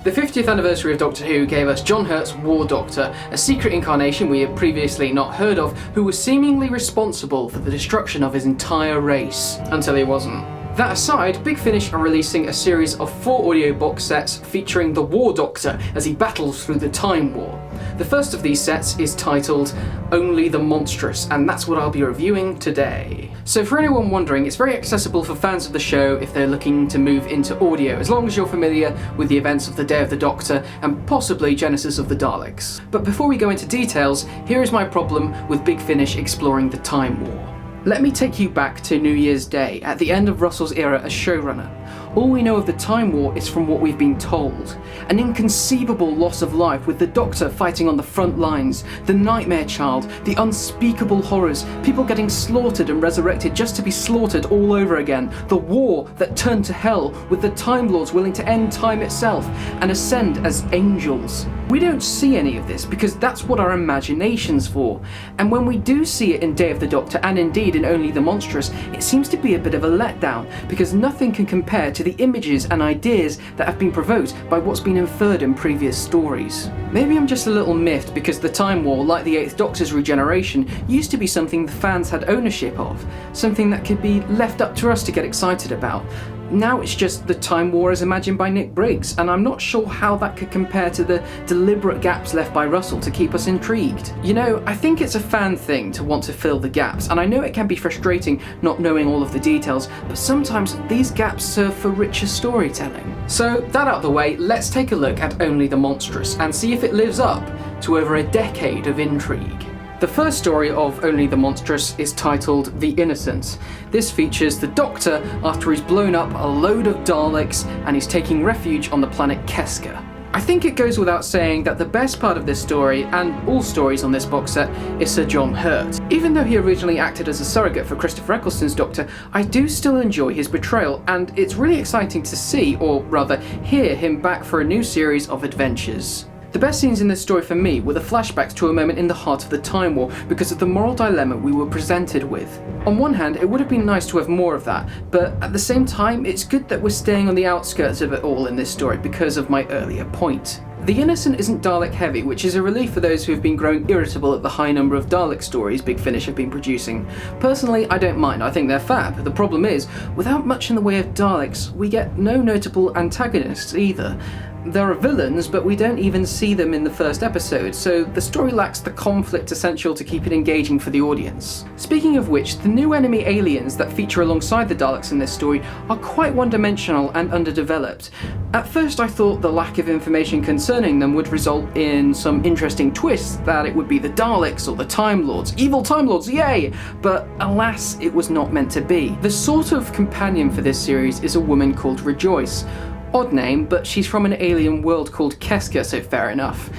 The 50th anniversary of Doctor Who gave us John Hurt's War Doctor, a secret incarnation we had previously not heard of, who was seemingly responsible for the destruction of his entire race, until he wasn't. That aside, Big Finish are releasing a series of 4 audio box sets featuring the War Doctor as he battles through the Time War. The first of these sets is titled Only the Monstrous, and that's what I'll be reviewing today. So for anyone wondering, it's very accessible for fans of the show if they're looking to move into audio, as long as you're familiar with the events of the Day of the Doctor and possibly Genesis of the Daleks. But before we go into details, here is my problem with Big Finish exploring the Time War. Let me take you back to New Year's Day, at the end of Russell's era as showrunner. All we know of the Time War is from what we've been told. An inconceivable loss of life with the Doctor fighting on the front lines, the Nightmare Child, the unspeakable horrors, people getting slaughtered and resurrected just to be slaughtered all over again, the war that turned to hell with the Time Lords willing to end time itself and ascend as angels. We don't see any of this because that's what our imagination's for, and when we do see it in Day of the Doctor and indeed in Only the Monstrous, it seems to be a bit of a letdown because nothing can compare to the images and ideas that have been provoked by what's been inferred in previous stories. Maybe I'm just a little miffed because the Time War, like the 8th Doctor's regeneration, used to be something the fans had ownership of, something that could be left up to us to get excited about. Now it's just the Time War as imagined by Nick Briggs, and I'm not sure how that could compare to the deliberate gaps left by Russell to keep us intrigued. You know, I think it's a fan thing to want to fill the gaps, and I know it can be frustrating not knowing all of the details, but sometimes these gaps serve for richer storytelling. So, that out of the way, let's take a look at Only the Monstrous and see if it lives up to over a decade of intrigue. The first story of Only the Monstrous is titled The Innocent. This features the Doctor after he's blown up a load of Daleks and he's taking refuge on the planet Keska. I think it goes without saying that the best part of this story, and all stories on this box set, is Sir John Hurt. Even though he originally acted as a surrogate for Christopher Eccleston's Doctor, I do still enjoy his portrayal, and it's really exciting to see, or rather hear, him back for a new series of adventures. The best scenes in this story for me were the flashbacks to a moment in the heart of the Time War because of the moral dilemma we were presented with. On one hand, it would have been nice to have more of that, but at the same time, it's good that we're staying on the outskirts of it all in this story because of my earlier point. The Innocent isn't Dalek heavy, which is a relief for those who have been growing irritable at the high number of Dalek stories Big Finish have been producing. Personally, I don't mind, I think they're fab. The problem is, without much in the way of Daleks, we get no notable antagonists either. There are villains, but we don't even see them in the first episode, so the story lacks the conflict essential to keep it engaging for the audience. Speaking of which, the new enemy aliens that feature alongside the Daleks in this story are quite one-dimensional and underdeveloped. At first I thought the lack of information concerning them would result in some interesting twists, that it would be the Daleks or the Time Lords. Evil Time Lords, yay! But alas, it was not meant to be. The sort of companion for this series is a woman called Rejoice. Odd name, but she's from an alien world called Keska, so fair enough.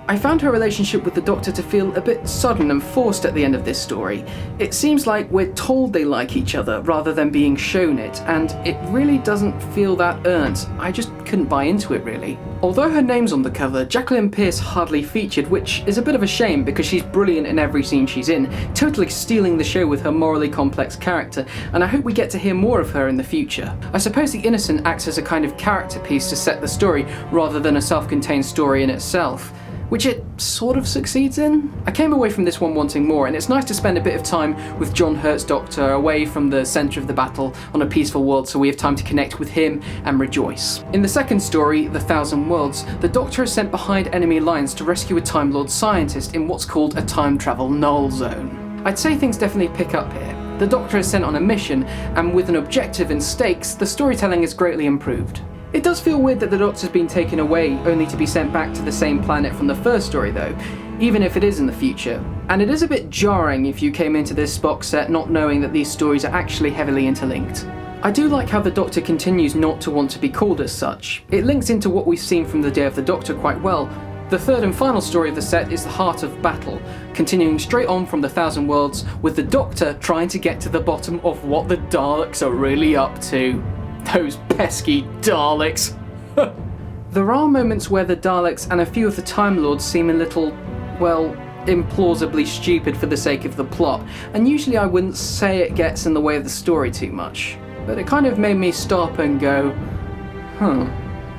I found her relationship with the Doctor to feel a bit sudden and forced at the end of this story. It seems like we're told they like each other rather than being shown it, and it really doesn't feel that earned. I just couldn't buy into it really. Although her name's on the cover, Jacqueline Pearce hardly featured, which is a bit of a shame because she's brilliant in every scene she's in, totally stealing the show with her morally complex character, and I hope we get to hear more of her in the future. I suppose The Innocent acts as a kind of character piece to set the story rather than a self-contained story in itself, which it sort of succeeds in. I came away from this one wanting more, and it's nice to spend a bit of time with John Hurt's Doctor away from the centre of the battle on a peaceful world so we have time to connect with him and Rejoice. In the second story, The Thousand Worlds, the Doctor is sent behind enemy lines to rescue a Time Lord scientist in what's called a time travel null zone. I'd say things definitely pick up here. The Doctor is sent on a mission, and with an objective and stakes, the storytelling is greatly improved. It does feel weird that the Doctor's been taken away only to be sent back to the same planet from the first story though, even if it is in the future. And it is a bit jarring if you came into this box set not knowing that these stories are actually heavily interlinked. I do like how the Doctor continues not to want to be called as such. It links into what we've seen from the Day of the Doctor quite well. The third and final story of the set is The Heart of Battle, continuing straight on from The Thousand Worlds with the Doctor trying to get to the bottom of what the Daleks are really up to. Those pesky Daleks. There are moments where the Daleks and a few of the Time Lords seem a little, well, implausibly stupid for the sake of the plot, and usually I wouldn't say it gets in the way of the story too much, but it kind of made me stop and go,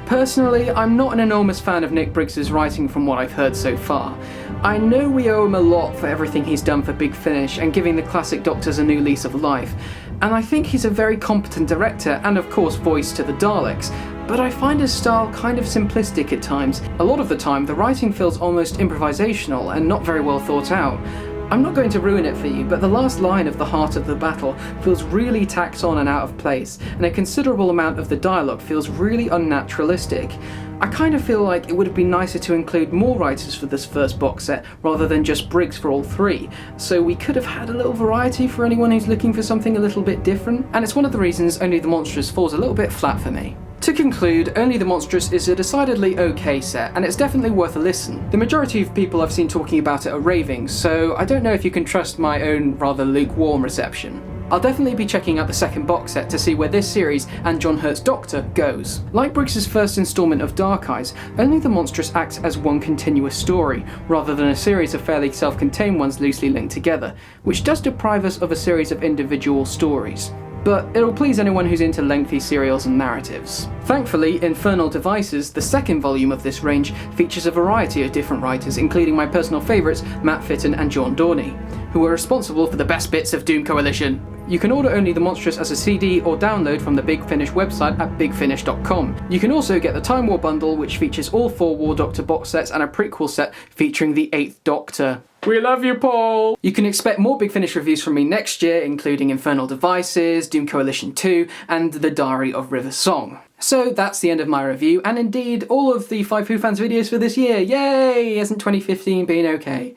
Personally, I'm not an enormous fan of Nick Briggs' writing from what I've heard so far. I know we owe him a lot for everything he's done for Big Finish and giving the classic Doctors a new lease of life, and I think he's a very competent director and of course voice to the Daleks, but I find his style kind of simplistic at times. A lot of the time, the writing feels almost improvisational and not very well thought out. I'm not going to ruin it for you, but the last line of The Heart of the Battle feels really tacked on and out of place, and a considerable amount of the dialogue feels really unnaturalistic. I kind of feel like it would have been nicer to include more writers for this first box set, rather than just Briggs for all three, so we could have had a little variety for anyone who's looking for something a little bit different, and it's one of the reasons Only the Monstrous falls a little bit flat for me. To conclude, Only the Monstrous is a decidedly okay set, and it's definitely worth a listen. The majority of people I've seen talking about it are raving, so I don't know if you can trust my own rather lukewarm reception. I'll definitely be checking out the second box set to see where this series and John Hurt's Doctor goes. Like Briggs' first instalment of Dark Eyes, Only the Monstrous acts as one continuous story, rather than a series of fairly self-contained ones loosely linked together, which does deprive us of a series of individual stories. But it'll please anyone who's into lengthy serials and narratives. Thankfully, Infernal Devices, the second volume of this range, features a variety of different writers, including my personal favourites Matt Fitton and John Dorney, who are responsible for the best bits of Doom Coalition. You can order Only the Monstrous as a CD or download from the Big Finish website at bigfinish.com. You can also get the Time War bundle, which features all 4 War Doctor box sets and a prequel set featuring the 8th Doctor. We love you, Paul! You can expect more Big Finish reviews from me next year, including Infernal Devices, Doom Coalition 2, and The Diary of River Song. So that's the end of my review, and indeed all of the FiveWhoFans videos for this year. Yay! Hasn't 2015 been okay?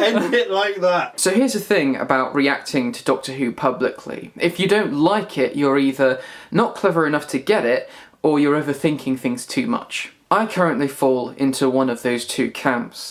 End it like that. So here's the thing about reacting to Doctor Who publicly. If you don't like it, you're either not clever enough to get it, or you're overthinking things too much. I currently fall into one of those two camps.